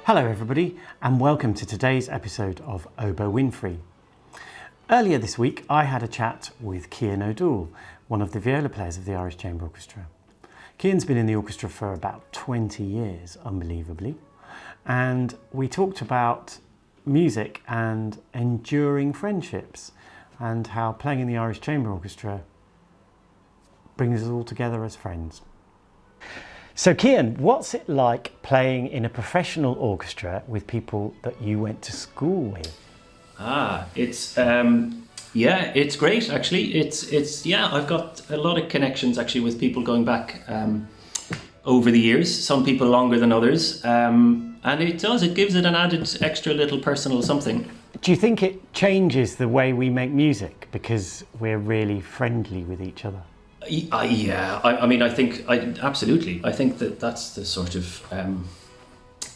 Hello everybody and welcome to today's episode of Oboe Windfree. Earlier this week I had a chat with Cian Dúill, one of the viola players of the Irish Chamber Orchestra. Cian's been in the orchestra for about 20 years, unbelievably, and we talked about music and enduring friendships and how playing in the Irish Chamber Orchestra brings us all together as friends. So Cian, what's it like playing in a professional orchestra with people that you went to school with? It's great actually. I've got a lot of connections actually with people going back over the years. Some people longer than others, and it gives it an added extra little personal something. Do you think it changes the way we make music because we're really friendly with each other? Absolutely. I think that's the sort of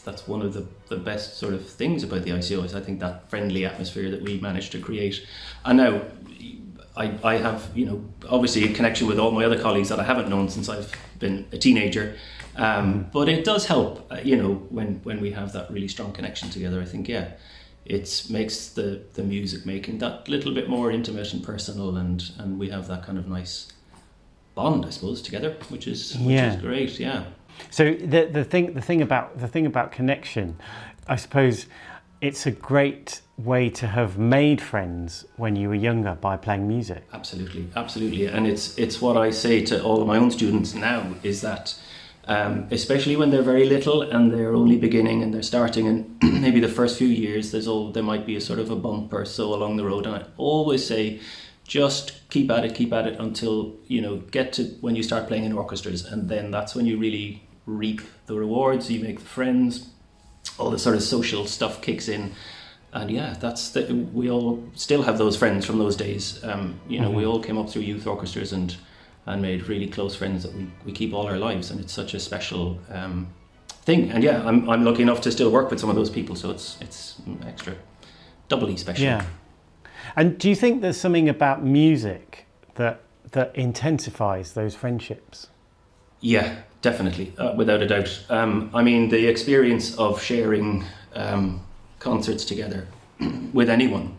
that's one of the best sort of things about the ICO is I think that friendly atmosphere that we managed to create. And now I have, obviously a connection with all my other colleagues that I haven't known since I've been a teenager. But it does help, when we have that really strong connection together. I think, it makes the music making that little bit more intimate and personal, and we have that kind of nice bond, I suppose, together, which is great. Yeah. So the thing about connection, I suppose, it's a great way to have made friends when you were younger by playing music. Absolutely, and it's what I say to all of my own students now is that, especially when they're very little and they're only beginning and they're starting, and maybe the first few years there might be a sort of a bump or so along the road, and I always say, just keep at it until get to when you start playing in orchestras, and then that's when you really reap the rewards. You make the friends, all the sort of social stuff kicks in, and we all still have those friends from those days. We all came up through youth orchestras and made really close friends that we keep all our lives, and it's such a special thing. And I'm lucky enough to still work with some of those people, so it's extra doubly special. Yeah. And do you think there's something about music that intensifies those friendships? Yeah, definitely, without a doubt. The experience of sharing concerts together with anyone,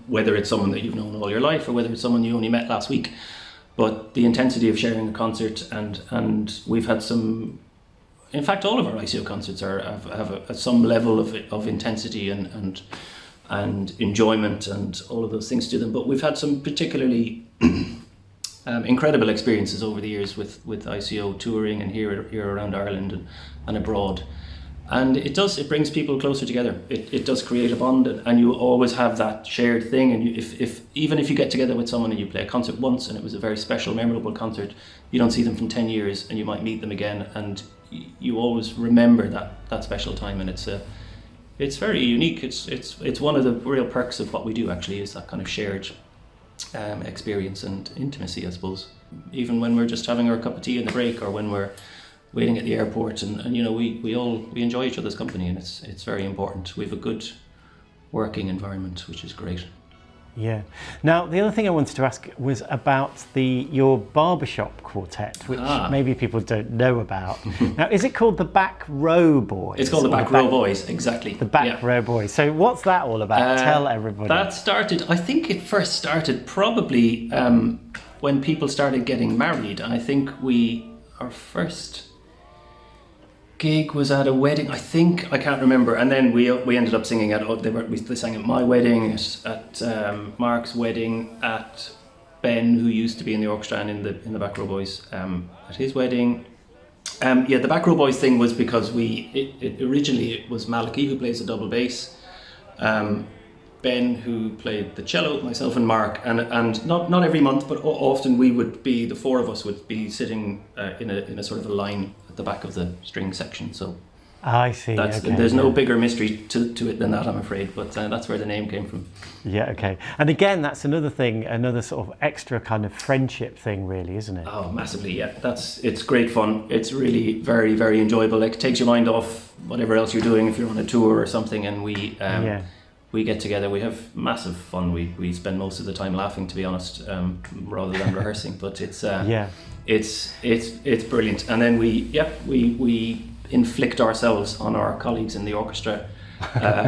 whether it's someone that you've known all your life or whether it's someone you only met last week, but the intensity of sharing a concert, and we've had some. In fact, all of our ICO concerts have some level of intensity and enjoyment and all of those things to them. But we've had some particularly incredible experiences over the years with ICO touring and here around Ireland and abroad. And it brings people closer together. It does create a bond, and you always have that shared thing. And even if you get together with someone and you play a concert once and it was a very special, memorable concert, you don't see them from 10 years and you might meet them again, and you always remember that special time. And it's very unique. It's one of the real perks of what we do, actually, is that kind of shared experience and intimacy, I suppose. Even when we're just having our cup of tea in the break, or when we're waiting at the airport, and we enjoy each other's company, and it's very important. We have a good working environment, which is great. Yeah. Now, the other thing I wanted to ask was about your barbershop quartet, which maybe people don't know about. Now, is it called the Back Row Boys? It's called the Back Row Boys, exactly. The Back Row Boys. So what's that all about? Tell everybody. I think it first started probably when people started getting married. I think our first gig was at a wedding, I can't remember, and then we ended up singing they sang at my wedding, at Mark's wedding, at Ben, who used to be in the orchestra and in the Back Row Boys, at his wedding. The Back Row Boys thing was because originally it was Malachy who plays the double bass, Ben who played the cello, myself and Mark, and not every month, but often the four of us would be sitting in a sort of a line at the back of the string section. So I see. There's no bigger mystery to it than that, I'm afraid, but that's where the name came from. Yeah, okay. And again, that's another thing, another sort of extra kind of friendship thing, really, isn't it? Oh, massively, yeah. It's great fun. It's really very, very enjoyable. Like, it takes your mind off whatever else you're doing if you're on a tour or something, and we get together, we have massive fun. We spend most of the time laughing, to be honest, rather than rehearsing, but it's brilliant. And then we inflict ourselves on our colleagues in the orchestra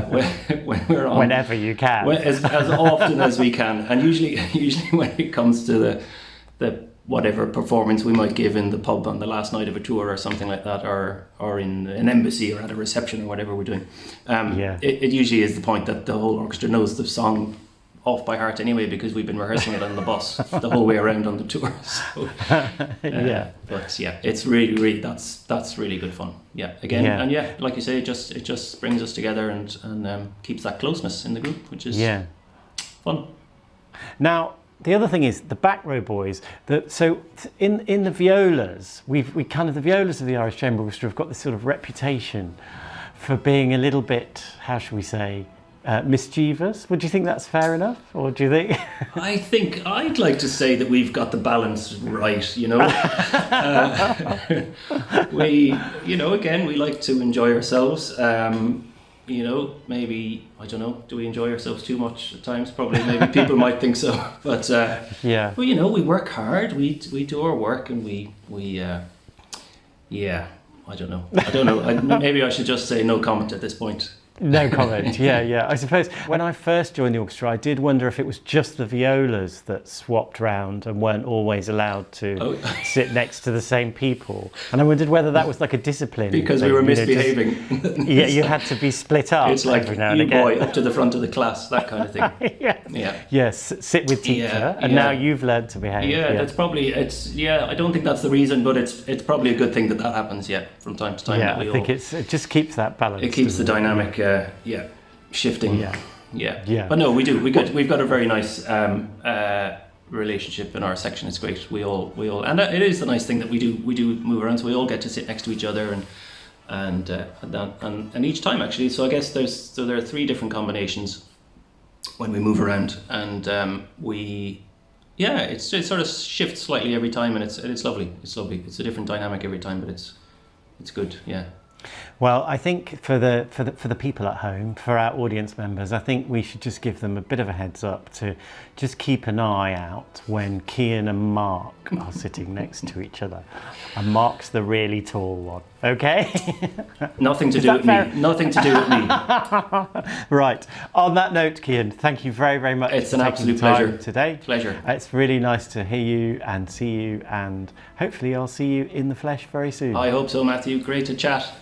when we're on. Whenever you can. As often as we can. And usually when it comes to the whatever performance we might give in the pub on the last night of a tour or something like that, or in an embassy or at a reception or whatever we're doing, it usually is the point that the whole orchestra knows the song off by heart anyway, because we've been rehearsing it on the bus the whole way around on the tour. So, but yeah, it's really that's really good fun. Yeah, again, and like you say, it just brings us together and keeps that closeness in the group, which is fun. Now, the other thing is the back row boys. So in the violas, the violas of the Irish Chamber Orchestra have got this sort of reputation for being a little bit, how shall we say, mischievous. Would you think that's fair enough, or do you think? I think I'd like to say that we've got the balance right. Again, we like to enjoy ourselves. Maybe, I don't know, do we enjoy ourselves too much at times? Probably, maybe people might think so. But well, we work hard. We do our work, and we I don't know. Maybe I should just say no comment at this point. No comment. Yeah. I suppose when I first joined the orchestra, I did wonder if it was just the violas that swapped round and weren't always allowed to sit next to the same people. And I wondered whether that was like a discipline. Because we were misbehaving. You had to be split up. It's like every now and again. Boy up to the front of the class, that kind of thing. Yes, sit with teacher, and now you've learned to behave. That's probably I don't think that's the reason, but it's probably a good thing that happens. From time to time. Yeah, I think it just keeps that balance. It keeps the dynamic. Shifting. But no, we've got a very nice relationship in our section. It's great. We all, and it is the nice thing that we do move around, so we all get to sit next to each other and each time actually. So I guess there are 3 different combinations when we move around, and it sort of shifts slightly every time, and it's lovely. It's lovely. It's a different dynamic every time, but it's good. Yeah. Well, I think for the people at home, for our audience members, I think we should just give them a bit of a heads up to just keep an eye out when Cian and Mark are sitting next to each other. And Mark's the really tall one, okay? Nothing to do with me. Nothing to do with me. Right. On that note, Cian, thank you very, very much. It's an absolute pleasure today. Pleasure. It's really nice to hear you and see you, and hopefully I'll see you in the flesh very soon. I hope so, Matthew. Great to chat.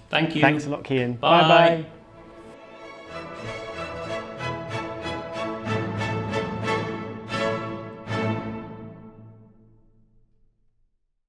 Thank you. Thanks a lot, Cian. Bye. Bye-bye.